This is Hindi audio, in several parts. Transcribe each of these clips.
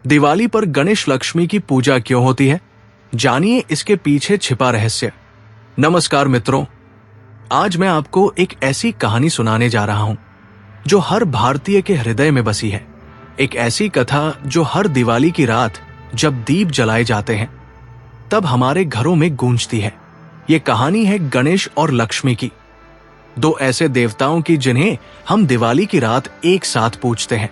दिवाली पर गणेश लक्ष्मी की पूजा क्यों होती है, जानिए इसके पीछे छिपा रहस्य। नमस्कार मित्रों, आज मैं आपको एक ऐसी कहानी सुनाने जा रहा हूं जो हर भारतीय के हृदय में बसी है। एक ऐसी कथा जो हर दिवाली की रात जब दीप जलाए जाते हैं तब हमारे घरों में गूंजती है। ये कहानी है गणेश और लक्ष्मी की, दो ऐसे देवताओं की जिन्हें हम दिवाली की रात एक साथ पूजते हैं।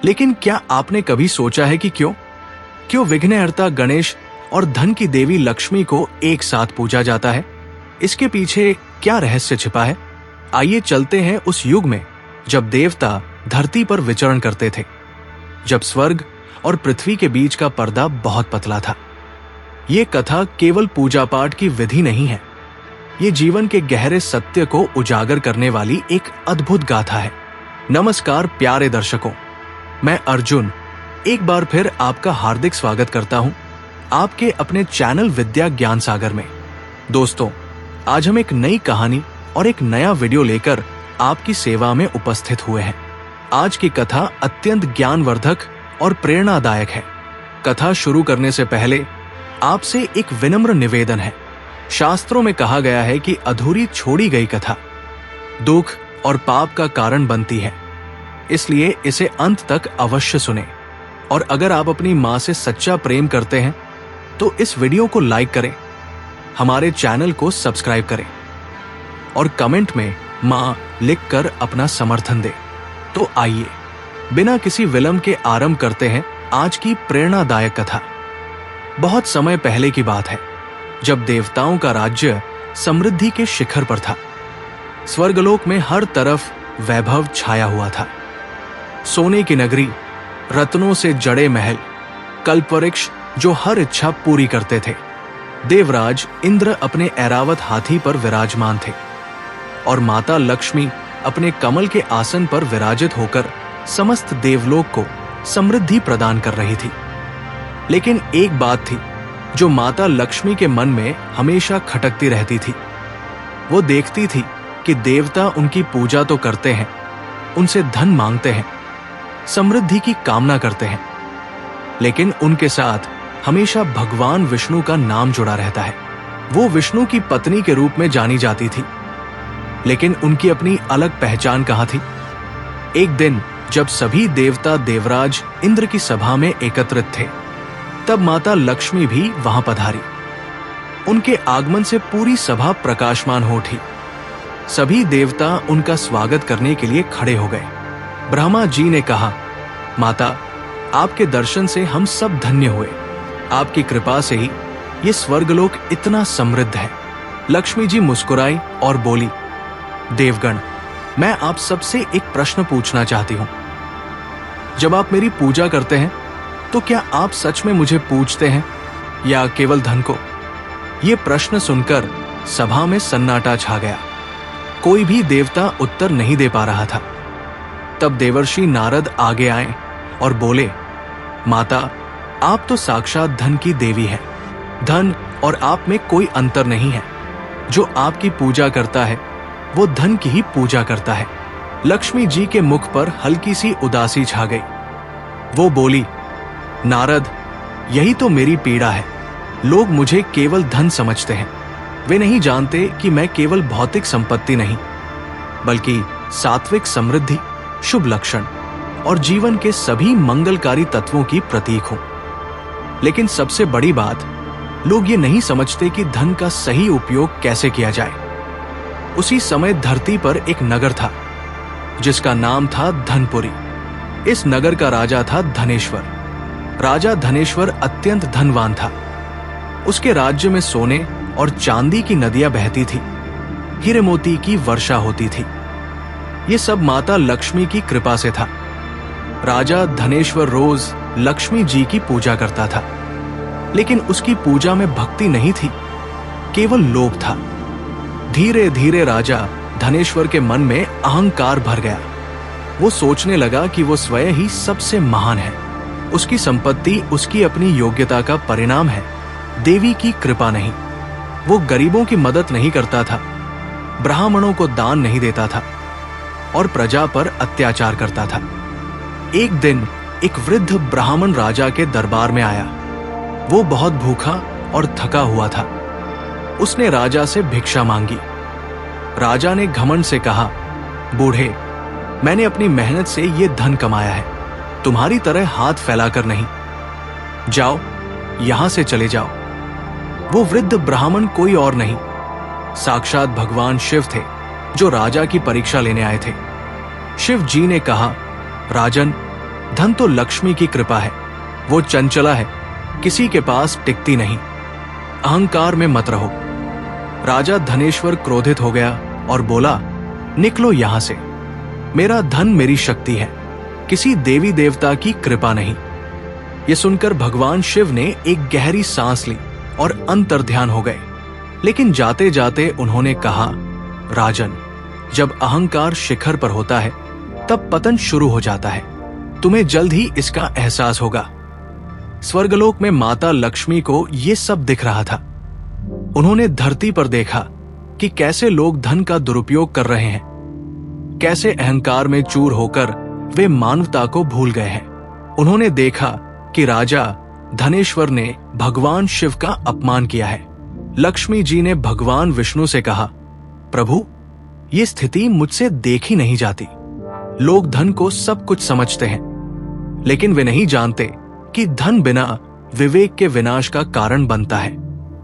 लेकिन क्या आपने कभी सोचा है कि क्यों विघ्नहर्ता गणेश और धन की देवी लक्ष्मी को एक साथ पूजा जाता है? इसके पीछे क्या रहस्य छिपा है? आइए चलते हैं उस युग में जब देवता धरती पर विचरण करते थे, जब स्वर्ग और पृथ्वी के बीच का पर्दा बहुत पतला था। ये कथा केवल पूजा पाठ की विधि नहीं है, ये जीवन के गहरे सत्य को उजागर करने वाली एक अद्भुत गाथा है। नमस्कार प्यारे दर्शकों, मैं अर्जुन एक बार फिर आपका हार्दिक स्वागत करता हूं आपके अपने चैनल विद्या ज्ञान सागर में। दोस्तों, आज हम एक नई कहानी और एक नया वीडियो लेकर आपकी सेवा में उपस्थित हुए हैं। आज की कथा अत्यंत ज्ञानवर्धक और प्रेरणादायक है। कथा शुरू करने से पहले आपसे एक विनम्र निवेदन है। शास्त्रों में कहा गया है कि अधूरी छोड़ी गई कथा दुख और पाप का कारण बनती है, इसलिए इसे अंत तक अवश्य सुने। और अगर आप अपनी माँ से सच्चा प्रेम करते हैं तो इस वीडियो को लाइक करें, हमारे चैनल को सब्सक्राइब करें और कमेंट में माँ लिखकर अपना समर्थन दें। तो आइए बिना किसी विलंब के आरंभ करते हैं आज की प्रेरणादायक कथा। बहुत समय पहले की बात है, जब देवताओं का राज्य समृद्धि के शिखर पर था। स्वर्गलोक में हर तरफ वैभव छाया हुआ था। सोने की नगरी, रत्नों से जड़े महल, कल्पवृक्ष जो हर इच्छा पूरी करते थे। देवराज इंद्र अपने ऐरावत हाथी पर विराजमान थे और माता लक्ष्मी अपने कमल के आसन पर विराजित होकर समस्त देवलोक को समृद्धि प्रदान कर रही थी। लेकिन एक बात थी जो माता लक्ष्मी के मन में हमेशा खटकती रहती थी। वो देखती थी कि देवता उनकी पूजा तो करते हैं, उनसे धन मांगते हैं, समृद्धि की कामना करते हैं, लेकिन उनके साथ हमेशा भगवान विष्णु का नाम जुड़ा रहता है। वो विष्णु की पत्नी के रूप में जानी जाती थी, लेकिन उनकी अपनी अलग पहचान कहाँ थी? एक दिन जब सभी देवता देवराज इंद्र की सभा में एकत्रित थे, तब माता लक्ष्मी भी वहां पधारी। उनके आगमन से पूरी सभा प्रकाशमान हो उठी। सभी देवता उनका स्वागत करने के लिए खड़े हो गए। ब्रह्मा जी ने कहा, माता, आपके दर्शन से हम सब धन्य हुए। आपकी कृपा से ही ये स्वर्गलोक इतना समृद्ध है। लक्ष्मी जी मुस्कुराई और बोली, देवगण, मैं आप सबसे एक प्रश्न पूछना चाहती हूं। जब आप मेरी पूजा करते हैं तो क्या आप सच में मुझे पूजते हैं या केवल धन को? ये प्रश्न सुनकर सभा में सन्नाटा छा गया। कोई भी देवता उत्तर नहीं दे पा रहा था। तब देवर्षि नारद आगे आए और बोले, माता, आप तो साक्षात धन की देवी हैं। धन और आप में कोई अंतर नहीं है। जो आपकी पूजा करता है वो धन की ही पूजा करता है। लक्ष्मी जी के मुख पर हल्की सी उदासी छा गई। वो बोली, नारद, यही तो मेरी पीड़ा है। लोग मुझे केवल धन समझते हैं। वे नहीं जानते कि मैं केवल भौतिक संपत्ति नहीं, बल्कि सात्विक समृद्धि, शुभ लक्षण और जीवन के सभी मंगलकारी तत्वों की प्रतीक हूं। लेकिन सबसे बड़ी बात, लोग ये नहीं समझते कि धन का सही उपयोग कैसे किया जाए। उसी समय धरती पर एक नगर था जिसका नाम था धनपुरी। इस नगर का राजा था धनेश्वर। राजा धनेश्वर अत्यंत धनवान था। उसके राज्य में सोने और चांदी की नदियां बहती थी, हीरे मोती की वर्षा होती थी। ये सब माता लक्ष्मी की कृपा से था। राजा धनेश्वर रोज लक्ष्मी जी की पूजा करता था, लेकिन उसकी पूजा में भक्ति नहीं थी, केवल लोभ था। धीरे धीरे राजा धनेश्वर के मन में अहंकार भर गया। वो सोचने लगा कि वो स्वयं ही सबसे महान है। उसकी संपत्ति उसकी अपनी योग्यता का परिणाम है, देवी की कृपा नहीं। वो गरीबों की मदद नहीं करता था, ब्राह्मणों को दान नहीं देता था और प्रजा पर अत्याचार करता था। एक दिन एक वृद्ध ब्राह्मण राजा के दरबार में आया। वो बहुत भूखा और थका हुआ था। उसने राजा से भिक्षा मांगी। राजा ने घमंड से कहा, बूढ़े, मैंने अपनी मेहनत से ये धन कमाया है, तुम्हारी तरह हाथ फैलाकर नहीं। जाओ, यहां से चले जाओ। वो वृद्ध ब्राह्मण कोई और नहीं, साक्षात भगवान शिव थे, जो राजा की परीक्षा लेने आए थे। शिव जी ने कहा, राजन, धन तो लक्ष्मी की कृपा है, वो चंचला है, किसी के पास टिकती नहीं। अहंकार में मत रहो। राजा धनेश्वर क्रोधित हो गया और बोला, निकलो यहां से। मेरा धन मेरी शक्ति है, किसी देवी देवता की कृपा नहीं। यह सुनकर भगवान शिव ने एक गहरी सांस ली और अंतर्ध्यान हो गए। लेकिन जाते जाते उन्होंने कहा, राजन, जब अहंकार शिखर पर होता है तब पतन शुरू हो जाता है। तुम्हें जल्द ही इसका एहसास होगा। स्वर्गलोक में माता लक्ष्मी को यह सब दिख रहा था। उन्होंने धरती पर देखा कि कैसे लोग धन का दुरुपयोग कर रहे हैं, कैसे अहंकार में चूर होकर वे मानवता को भूल गए हैं। उन्होंने देखा कि राजा धनेश्वर ने भगवान शिव का अपमान किया है। लक्ष्मी जी ने भगवान विष्णु से कहा, प्रभु, ये स्थिति मुझसे देखी नहीं जाती। लोग धन को सब कुछ समझते हैं, लेकिन वे नहीं जानते कि धन बिना विवेक के विनाश का कारण बनता है।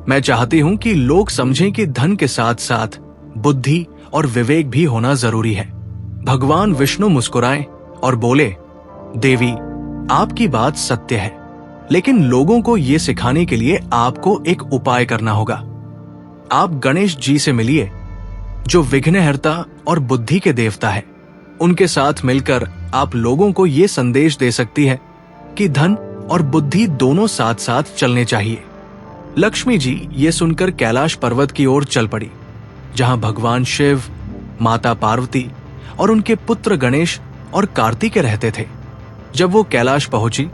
मैं चाहती हूं कि लोग समझें कि धन के साथ साथ बुद्धि और विवेक भी होना जरूरी है। भगवान विष्णु मुस्कुराए और बोले, देवी, आपकी बात सत्य है, लेकिन लोगों को यह सिखाने के लिए आपको एक उपाय करना होगा। आप गणेश जी से मिलिए, जो विघ्नहर्ता और बुद्धि के देवता है। उनके साथ मिलकर आप लोगों को यह संदेश दे सकती है कि धन और बुद्धि दोनों साथ साथ चलने चाहिए। लक्ष्मी जी ये सुनकर कैलाश पर्वत की ओर चल पड़ी, जहां भगवान शिव, माता पार्वती और उनके पुत्र गणेश और कार्तिकेय रहते थे। जब वो कैलाश पहुंची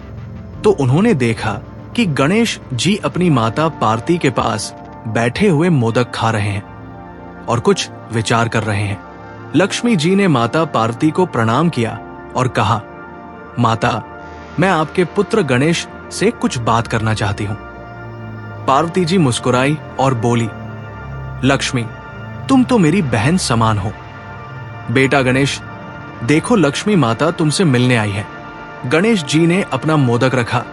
तो उन्होंने देखा कि गणेश जी अपनी माता पार्वती के पास बैठे हुए मोदक खा रहे हैं और कुछ विचार कर रहे हैं। लक्ष्मी जी ने माता पार्वती को प्रणाम किया और कहा, माता, मैं आपके पुत्र गणेश से कुछ बात करना चाहती हूं। पार्वती जी मुस्कुराई और बोली, लक्ष्मी, तुम तो मेरी बहन समान हो। बेटा गणेश, देखो, लक्ष्मी माता तुमसे मिलने आई है। गणेश जी ने अपना मोदक रखा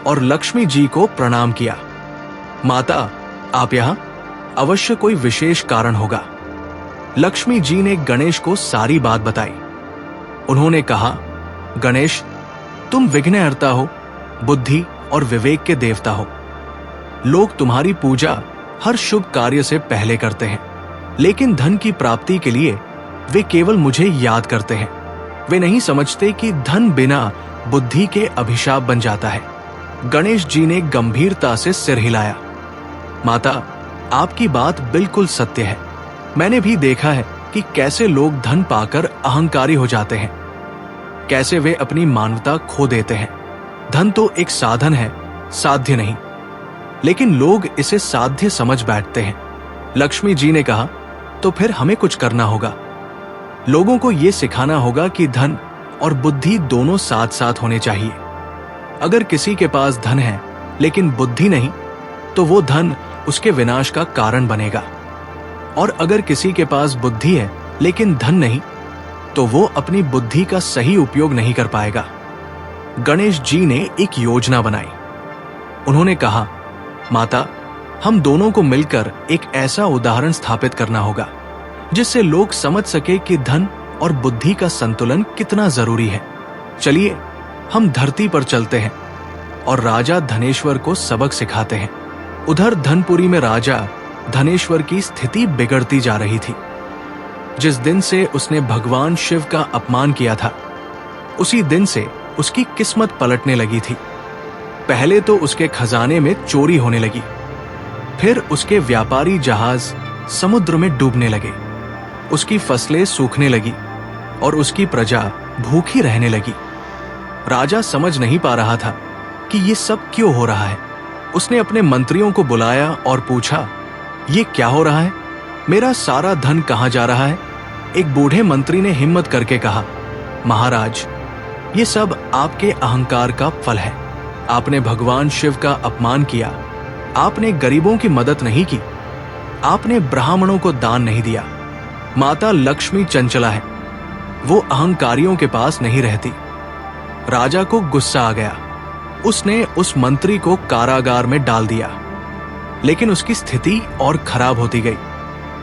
और लक्ष्मी जी को प्रणाम किया। माता, आप यहां? अवश्य कोई विशेष कारण होगा। लक्ष्मी जी ने गणेश को सारी बात बताई। उन्होंने कहा, गणेश, तुम विघ्नहर्ता हो, बुद्धि और विवेक के देवता हो। लोग तुम्हारी पूजा हर शुभ कार्य से पहले करते हैं, लेकिन धन की प्राप्ति के लिए वे केवल मुझे याद करते हैं। वे नहीं समझते कि धन बिना बुद्धि के अभिशाप बन जाता है। गणेश जी ने गंभीरता से सिर हिलाया। माता, आपकी बात बिल्कुल सत्य है। मैंने भी देखा है कि कैसे लोग धन पाकर अहंकारी हो जाते हैं, कैसे वे अपनी मानवता खो देते हैं। धन तो एक साधन है, साध्य नहीं, लेकिन लोग इसे साध्य समझ बैठते हैं। लक्ष्मी जी ने कहा, तो फिर हमें कुछ करना होगा। लोगों को यह सिखाना होगा कि धन और बुद्धि दोनों साथ साथ होने चाहिए। अगर किसी के पास धन है लेकिन बुद्धि नहीं, तो वो धन उसके विनाश का कारण बनेगा। और अगर किसी के पास बुद्धि है लेकिन धन नहीं, तो वो अपनी बुद्धि का सही उपयोग नहीं कर पाएगा। गणेश जी ने एक योजना बनाई। उन्होंने कहा, माता, हम दोनों को मिलकर एक ऐसा उदाहरण स्थापित करना होगा जिससे लोग समझ सके कि धन और बुद्धि का संतुलन कितना जरूरी है। चलिए, हम धरती पर चलते हैं और राजा धनेश्वर को सबक सिखाते हैं। उधर धनपुरी में राजा धनेश्वर की स्थिति बिगड़ती जा रही थी। जिस दिन से उसने भगवान शिव का अपमान किया था, उसी दिन से उसकी किस्मत पलटने लगी थी। पहले तो उसके खजाने में चोरी होने लगी, फिर उसके व्यापारी जहाज समुद्र में डूबने लगे, उसकी फसलें सूखने लगी और उसकी प्रजा भूखी रहने लगी। राजा समझ नहीं पा रहा था कि ये सब क्यों हो रहा है। उसने अपने मंत्रियों को बुलाया और पूछा, ये क्या हो रहा है? मेरा सारा धन कहां जा रहा है? एक बूढ़े मंत्री ने हिम्मत करके कहा, महाराज, ये सब आपके अहंकार का फल है। आपने भगवान शिव का अपमान किया, आपने गरीबों की मदद नहीं की, आपने ब्राह्मणों को दान नहीं दिया। माता लक्ष्मी चंचला है, वो अहंकारियों के पास नहीं रहती। राजा को गुस्सा आ गया, उसने उस मंत्री को कारागार में डाल दिया। लेकिन उसकी स्थिति और खराब होती गई।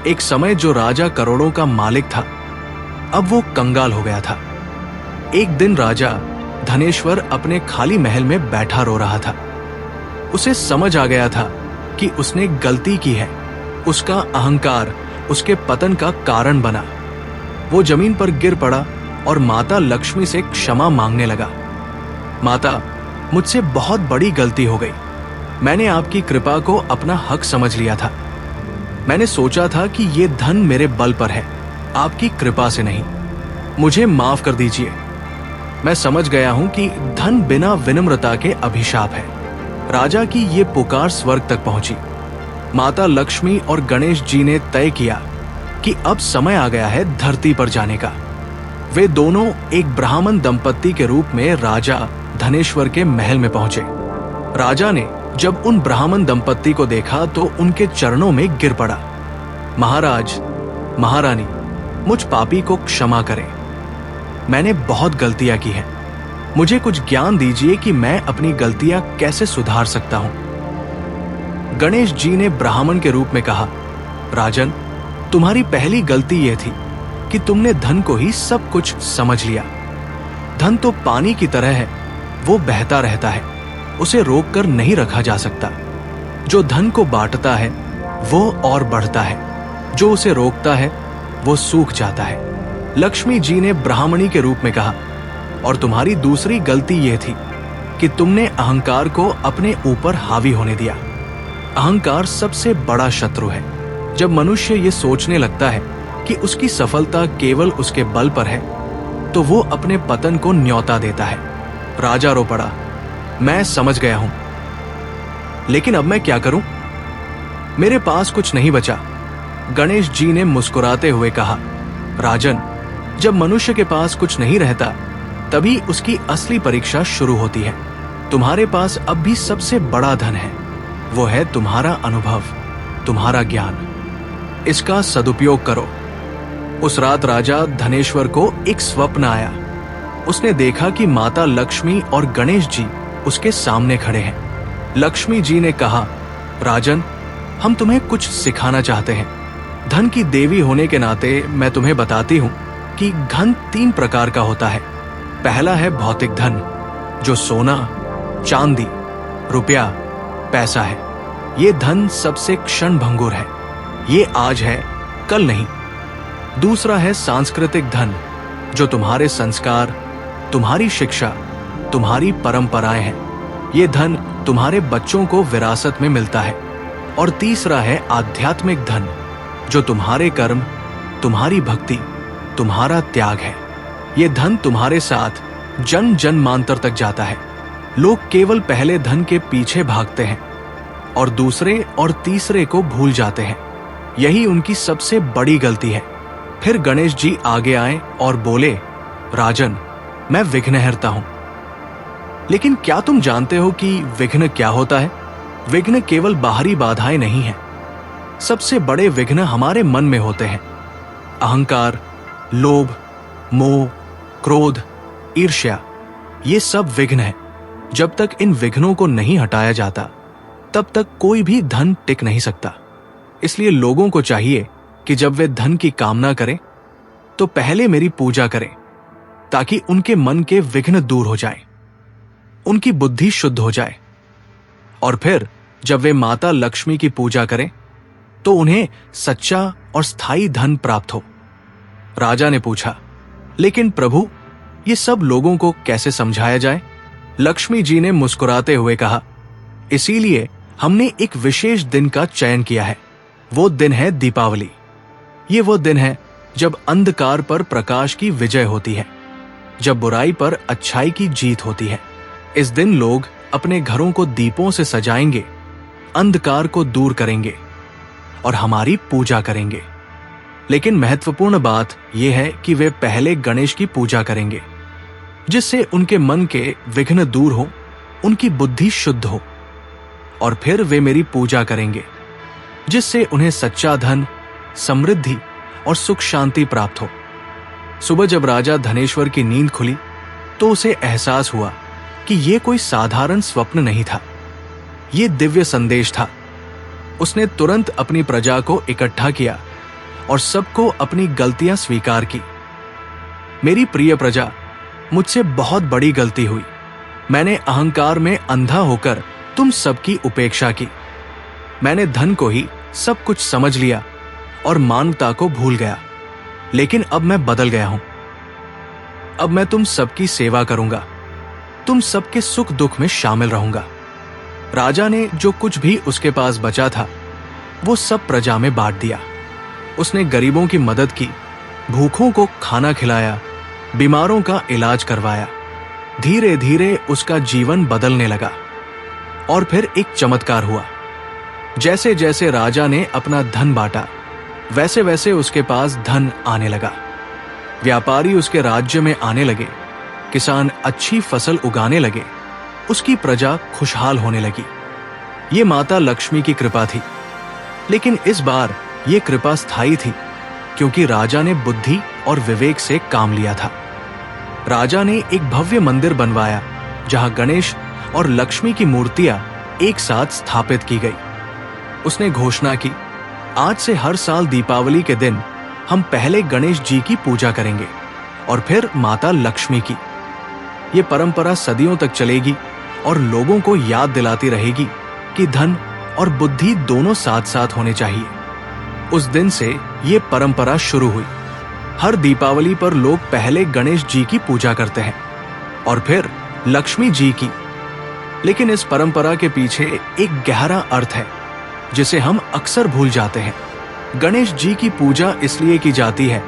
एक समय जो राजा करोड़ों का मालिक था, अब वो कंगाल हो गया था। एक दिन राजा धनेश्वर अपने खाली महल में बैठा रो रहा था। उसे समझ आ गया था कि उसने गलती की है। उसका अहंकार उसके पतन का कारण बना। वो जमीन पर गिर पड़ा और माता लक्ष्मी से क्षमा मांगने लगा। माता, मुझसे बहुत बड़ी गलती हो गई। मैंने आपकी कृपा को अपना हक समझ लिया था। मैंने सोचा था कि ये धन मेरे बल पर है, आपकी कृपा से नहीं। मुझे माफ कर दीजिए। मैं समझ गया हूं कि धन बिना विनम्रता के अभिशाप है। राजा की ये पुकार स्वर्ग तक पहुंची। माता लक्ष्मी और गणेश जी ने तय किया कि अब समय आ गया है धरती पर जाने का। वे दोनों एक ब्राह्मण दंपत्ति के रूप में राजा धनेश्वर के महल में पहुंचे। राजा ने जब उन ब्राह्मण दंपत्ति को देखा तो उनके चरणों में गिर पड़ा। महाराज, महारानी, मुझ पापी को क्षमा करें। मैंने बहुत गलतियां की हैं। मुझे कुछ ज्ञान दीजिए कि मैं अपनी गलतियां कैसे सुधार सकता हूं। गणेश जी ने ब्राह्मण के रूप में कहा, राजन, तुम्हारी पहली गलती यह थी कि तुमने धन को ही सब कुछ समझ लिया। धन तो पानी की तरह है, वो बहता रहता है, उसे रोककर नहीं रखा जा सकता। जो धन को बांटता है वो और बढ़ता है, जो उसे रोकता है वो सूख जाता है। लक्ष्मी जी ने ब्राह्मणी के रूप में कहा, और तुम्हारी दूसरी गलती यह थी कि तुमने अहंकार को अपने ऊपर हावी होने दिया। अहंकार सबसे बड़ा शत्रु है। जब मनुष्य ये सोचने लगता है कि उसकी सफलता केवल उसके बल पर है, तो वो अपने पतन को न्योता देता है। राजा रो पड़ा, मैं समझ गया हूं, लेकिन अब मैं क्या करूं? मेरे पास कुछ नहीं बचा। गणेश जी ने मुस्कुराते हुए कहा, राजन, जब मनुष्य के पास कुछ नहीं रहता, तभी उसकी असली परीक्षा शुरू होती है। तुम्हारे पास अब भी सबसे बड़ा धन है, वो है तुम्हारा अनुभव, तुम्हारा ज्ञान। इसका सदुपयोग करो। उस रात राजा धनेश्वर को एक स्वप्न आया। उसने देखा कि माता लक्ष्मी और गणेश जी उसके सामने खड़े हैं। लक्ष्मी जी ने कहा, राजन, हम तुम्हें कुछ सिखाना चाहते हैं। धन की देवी होने के नाते मैं तुम्हें बताती हूं कि धन 3 प्रकार का होता है। पहला है भौतिक धन, जो सोना, चांदी, रुपया, पैसा है। ये धन सबसे क्षण भंगुर है, ये आज है, कल नहीं। दूसरा है सांस्कृतिक धन, जो तुम्हारे संस्कार, तुम्हारी शिक्षा, तुम्हारी परंपराएं हैं। ये धन तुम्हारे बच्चों को विरासत में मिलता है। और तीसरा है आध्यात्मिक धन, जो तुम्हारे कर्म, तुम्हारी भक्ति, तुम्हारा त्याग है। ये धन तुम्हारे साथ जन्म जन्मांतर तक जाता है। लोग केवल पहले धन के पीछे भागते हैं और दूसरे और तीसरे को भूल जाते हैं। यही उनकी सबसे बड़ी गलती है। फिर गणेश जी आगे आए और बोले, राजन, मैं विघ्नहर्ता हूं। लेकिन क्या तुम जानते हो कि विघ्न क्या होता है? विघ्न केवल बाहरी बाधाएं नहीं है। सबसे बड़े विघ्न हमारे मन में होते हैं। अहंकार, लोभ, मोह, क्रोध, ईर्ष्या, ये सब विघ्न है। जब तक इन विघ्नों को नहीं हटाया जाता, तब तक कोई भी धन टिक नहीं सकता। इसलिए लोगों को चाहिए कि जब वे धन की कामना करें, तो पहले मेरी पूजा करें, ताकि उनके मन के विघ्न दूर हो जाएं, उनकी बुद्धि शुद्ध हो जाए। और फिर जब वे माता लक्ष्मी की पूजा करें, तो उन्हें सच्चा और स्थायी धन प्राप्त हो। राजा ने पूछा, लेकिन प्रभु, ये सब लोगों को कैसे समझाया जाए? लक्ष्मी जी ने मुस्कुराते हुए कहा, इसीलिए हमने एक विशेष दिन का चयन किया है। वो दिन है दीपावली। ये वो दिन है जब अंधकार पर प्रकाश की विजय होती है, जब बुराई पर अच्छाई की जीत होती है। इस दिन लोग अपने घरों को दीपों से सजाएंगे, अंधकार को दूर करेंगे और हमारी पूजा करेंगे। लेकिन महत्वपूर्ण बात यह है कि वे पहले गणेश की पूजा करेंगे। जिससे उनके मन के विघ्न दूर हो, उनकी बुद्धि शुद्ध हो, और फिर वे मेरी पूजा करेंगे, जिससे उन्हें सच्चा धन, समृद्धि और सुख शांति प्राप्त हो। सुबह जब राजा धनेश्वर की नींद खुली तो उसे एहसास हुआ कि यह कोई साधारण स्वप्न नहीं था, ये दिव्य संदेश था। उसने तुरंत अपनी प्रजा को इकट्ठा किया और सबको अपनी गलतियां स्वीकार की। मेरी प्रिय प्रजा, मुझसे बहुत बड़ी गलती हुई। मैंने अहंकार में अंधा होकर तुम सबकी उपेक्षा की। मैंने धन को ही सब कुछ समझ लिया और मानवता को भूल गया। लेकिन अब मैं बदल गया हूं। अब मैं तुम सबकी सेवा करूंगा, तुम सबके सुख दुख में शामिल रहूंगा। राजा ने जो कुछ भी उसके पास बचा था वो सब प्रजा में बांट दिया। उसने गरीबों की मदद की, भूखों को खाना खिलाया, बीमारों का इलाज करवाया। धीरे धीरे उसका जीवन बदलने लगा। और फिर एक चमत्कार हुआ। जैसे जैसे राजा ने अपना धन बांटा, वैसे वैसे उसके पास धन आने लगा। व्यापारी उसके राज्य में आने लगे, किसान अच्छी फसल उगाने लगे, उसकी प्रजा खुशहाल होने लगी। ये माता लक्ष्मी की कृपा थी। लेकिन इस बार ये कृपा स्थायी थी, क्योंकि राजा ने बुद्धि और विवेक से काम लिया था। राजा ने एक भव्य मंदिर बनवाया, जहां गणेश और लक्ष्मी की मूर्तियां एक साथ स्थापित की गई। उसने घोषणा की, आज से हर साल दीपावली के दिन हम पहले गणेश जी की पूजा करेंगे और फिर माता लक्ष्मी की। ये परंपरा सदियों तक चलेगी और लोगों को याद दिलाती रहेगी कि धन और बुद्धि दोनों साथ साथ होने चाहिए। उस दिन से ये परंपरा शुरू हुई। हर दीपावली पर लोग पहले गणेश जी की पूजा करते हैं और फिर लक्ष्मी जी की। लेकिन इस परंपरा के पीछे एक गहरा अर्थ है, जिसे हम अक्सर भूल जाते हैं। गणेश जी की पूजा इसलिए की जाती है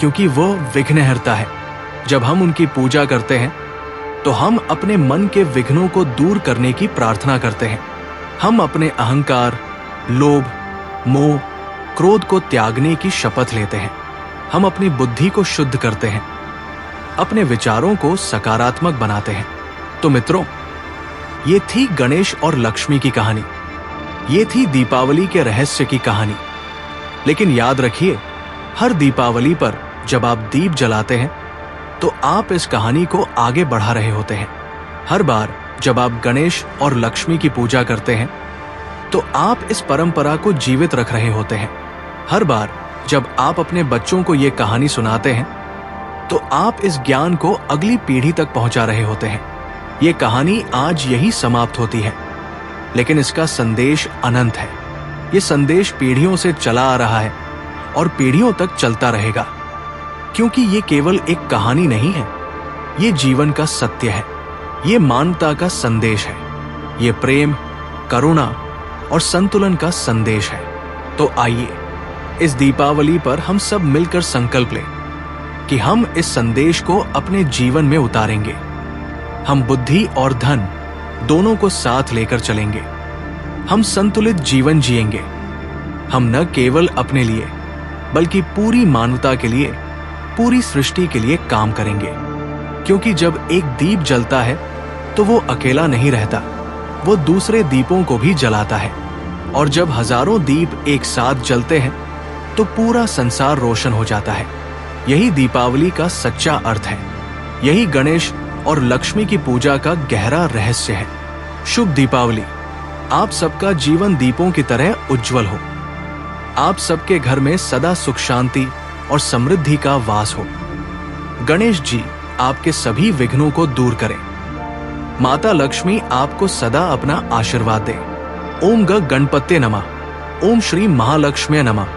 क्योंकि वो विघ्नहर्ता है। जब हम उनकी पूजा करते हैं तो हम अपने मन के विघ्नों को दूर करने की प्रार्थना करते हैं। हम अपने अहंकार, लोभ, मोह, क्रोध को त्यागने की शपथ लेते हैं। हम अपनी बुद्धि को शुद्ध करते हैं, अपने विचारों को सकारात्मक बनाते हैं। तो मित्रों, ये थी गणेश और लक्ष्मी की कहानी। ये थी दीपावली के रहस्य की कहानी। लेकिन याद रखिए, हर दीपावली पर जब आप दीप जलाते हैं तो आप इस कहानी को आगे बढ़ा रहे होते हैं। हर बार जब आप गणेश और लक्ष्मी की पूजा करते हैं तो आप इस परंपरा को जीवित रख रहे होते हैं। हर बार जब आप अपने बच्चों को ये कहानी सुनाते हैं तो आप इस ज्ञान को अगली पीढ़ी तक पहुंचा रहे होते हैं। ये कहानी आज यही समाप्त होती है, लेकिन इसका संदेश अनंत है। ये संदेश पीढ़ियों से चला आ रहा है और पीढ़ियों तक चलता रहेगा, क्योंकि ये केवल एक कहानी नहीं है, ये जीवन का सत्य है। ये मानवता का संदेश है। ये प्रेम, करुणा और संतुलन का संदेश है। तो आइए, इस दीपावली पर हम सब मिलकर संकल्प लें कि हम इस संदेश को अपने जीवन में उतारेंगे। हम बुद्धि और धन दोनों को साथ लेकर चलेंगे। हम संतुलित जीवन जिएंगे। हम न केवल अपने लिए बल्कि पूरी मानवता के लिए, पूरी सृष्टि के लिए काम करेंगे। क्योंकि जब एक दीप जलता है तो वो अकेला नहीं रहता, वो दूसरे दीपों को भी जलाता है। और जब हजारों दीप एक साथ जलते हैं तो पूरा संसार रोशन हो जाता है। यही दीपावली का सच्चा अर्थ है। यही गणेश और लक्ष्मी की पूजा का गहरा रहस्य है। शुभ दीपावली। आप सबका जीवन दीपों की तरह उज्जवल हो। आप सबके घर में सदा सुख शांति और समृद्धि का वास हो। गणेश जी आपके सभी विघ्नों को दूर करें। माता लक्ष्मी आपको सदा अपना आशीर्वाद दे। ओम गणपत्ये नमः। ओम श्री महालक्ष्म्ये नमः।